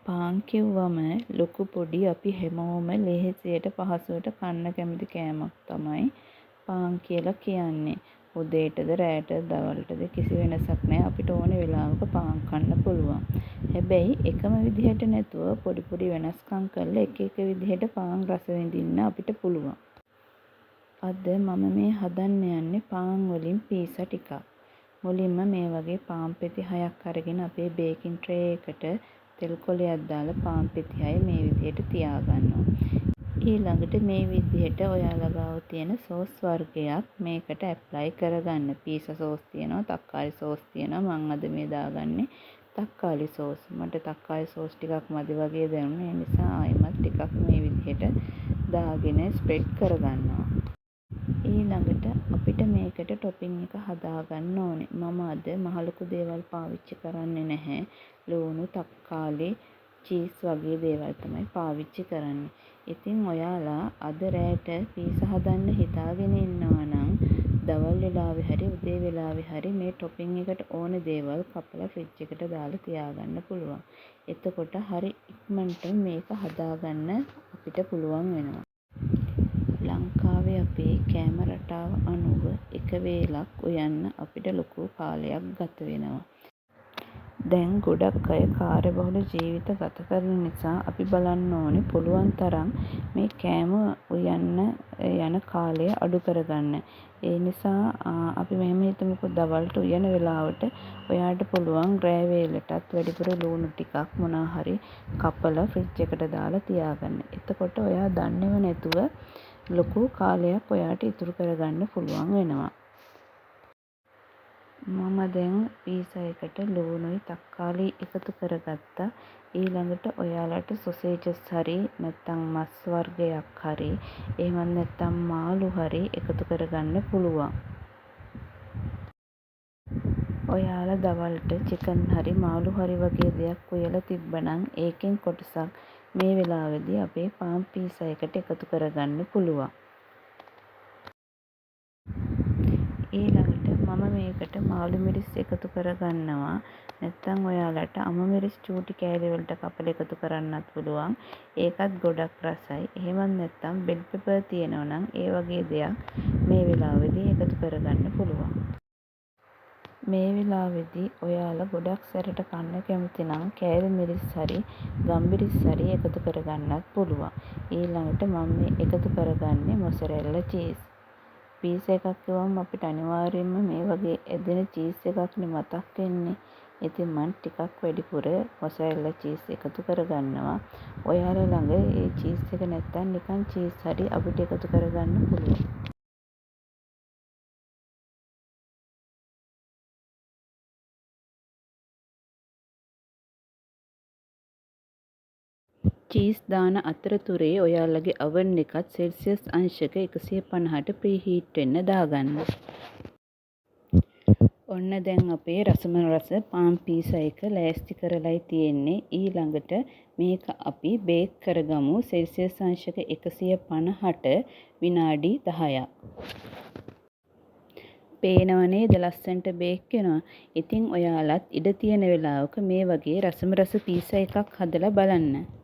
පාන් කිව්වම ලොකු පොඩි අපි හැමෝම ලෙහෙසියට පහසුවට කන්න කැමති කෑමක් තමයි පාන් කියලා කියන්නේ. උදේටද රෑටද දවල්ටද කිසි වෙනසක් නැහැ. අපිට ඕන වෙලාවක පාන් කන්න පුළුවන්. හැබැයි එකම විදිහට නැතුව පොඩි පොඩි වෙනස්කම් කරලා එක එක විදිහට පාන් රස විඳින්න අපිට පුළුවන්. අද මම මේ හදන්න යන්නේ පාන් වලින් පීසා ටිකක්. මුලින්ම මේ වගේ පාන් පෙති 6ක් අරගෙන අපේ බේකින් ට්‍රේ එකට තෙල් කොලයක් දාලා පාන් පෙති 6 මේ විදිහට තියාගන්නවා. ඊළඟට මේ විදිහට ඔයාලා ගාව තියෙන සෝස් වර්ගයක් මේකට ඇප්ලයි කරගන්න. පීසා සෝස් තියෙනවා, තක්කාලි සෝස් තියෙනවා. මම අද මේ දාගන්නේ තක්කාලි සෝස්. මට තක්කාලි සෝස් ටිකක් මදි වගේ දැනුනේ. ඒ නිසා ආයෙමත් ටිකක් මේ විදිහට දාගෙන ස්ප්‍රෙඩ් කරගන්නවා. ඊළඟට අපිට මේකට ටොපින් එක හදාගන්න ඕනේ. මම අද මහ ලොකු දේවල් පාවිච්චි කරන්නේ නැහැ. ලුණු, තක්කාලි, චීස් වගේ දේවල් තමයි පාවිච්චි කරන්නේ. ඉතින් ඔයාලා අද රෑට පීසා හදන්න හිතාගෙන ඉන්නවා නම් දවල් වෙලාවේ හරි උදේ වෙලාවේ හරි මේ ටොපින් එකට ඕන දේවල් කපලා ෆ්‍රිජ් එකට දාලා තියාගන්න පුළුවන්. එතකොට හරි ඉක්මනට මේක හදාගන්න අපිට පුළුවන් වෙනවා. ලංකාවේ අපේ කෑම රටාව අනුව එක වේලක් උයන්න අපිට ලොකු කාලයක් ගත වෙනවා. දැන් ගොඩක් අය කාර්යබහුල ජීවිත ගත කරන නිසා අපි බලන්න ඕනේ පුළුවන් තරම් මේ කෑම උයන්න යන කාලය අඩු කරගන්න. ඒ නිසා අපි මෙහෙම හිතමුකෝ දවල්ට උයන වෙලාවට ඔයාට පුළුවන් රෑ වේලටත් වැඩිපුර ලුණු ටිකක් මොනවා හරි කපලා ෆ්‍රිජ් එකට දාලා තියාගන්න. එතකොට ඔයා දන්නේව නැතුව ලොකු කාලයක් ඔයාට ඉතුරු කරගන්න පුළුවන් වෙනවා. මම දැන් පීසා එකට ලුණුයි තක්කාලි එකතු කරගත්තා. ඊළඟට ඔයාලට සොසේජස් හරි නැත්නම් මස් වර්ගයක් හරි එහෙම නැත්නම් මාළු හරි එකතු කරගන්න පුළුවන්. ඔයාලා දවල්ට චිකන් හරි මාළු හරි වගේ දෙයක් උයලා තිබ්බනම් ඒකෙන් කොටසක් මේ වෙලාවේදී අපේ පාන් පීසා එකට එකතු කරගන්න පුළුවන්. ඊළඟට මම මේකට මාළු මිරිස් එකතු කරගන්නවා. නැත්නම් ඔයාලට අම මිරිස් චූටි කෑලි වලට කපලා එකතු කරන්නත් පුළුවන්. ඒකත් ගොඩක් රසයි. එහෙම නැත්නම් බෙල් පෙපර් තියෙනවා නම් ඒ වගේ දෙයක් මේ වෙලාවේදී එකතු කරගන්න පුළුවන්. මේ වෙලාවේදී ඔයාලා ගොඩක් සැරට කන්න කැමති නම් කෑලි මිරිස් හරි ගම්මිරිස් හරි එකතු කරගන්නත් පුළුවන්. ඊළඟට මම මේ එකතු කරගන්නේ මොසරෙල්ලා චීස්. පීසා එකක් කිව්වම අපිට අනිවාර්යයෙන්ම මේ වගේ එදෙන චීස් එකක්නේ මතක් වෙන්නේ. ඉතින් මම ටිකක් වැඩිපුර මොසරෙල්ලා චීස් එකතු කරගන්නවා. ඔයාලා ළඟ ඒ චීස් එක නැත්නම් නිකන් චීස් හරි අපිට එකතු කරගන්න පුළුවන්. චීස් දාන අතරතුරේ ඔයාලගේ oven එකත් සෙල්සියස් අංශක 150ට ප්‍රීහීට් වෙන්න දාගන්න. ඔන්න දැන් අපේ රසම රස පාන් පීසා එක ලෑස්ති කරලායි තියෙන්නේ. ඊළඟට මේක අපි බේක් කරගමු සෙල්සියස් අංශක 150ට විනාඩි 10ක්. පේනව නේද ලස්සනට බේක් වෙනවා. ඉතින් ඔයාලත් ඉඩ තියෙන වෙලාවක මේ වගේ රසම රස පීසා එකක් හදලා බලන්න.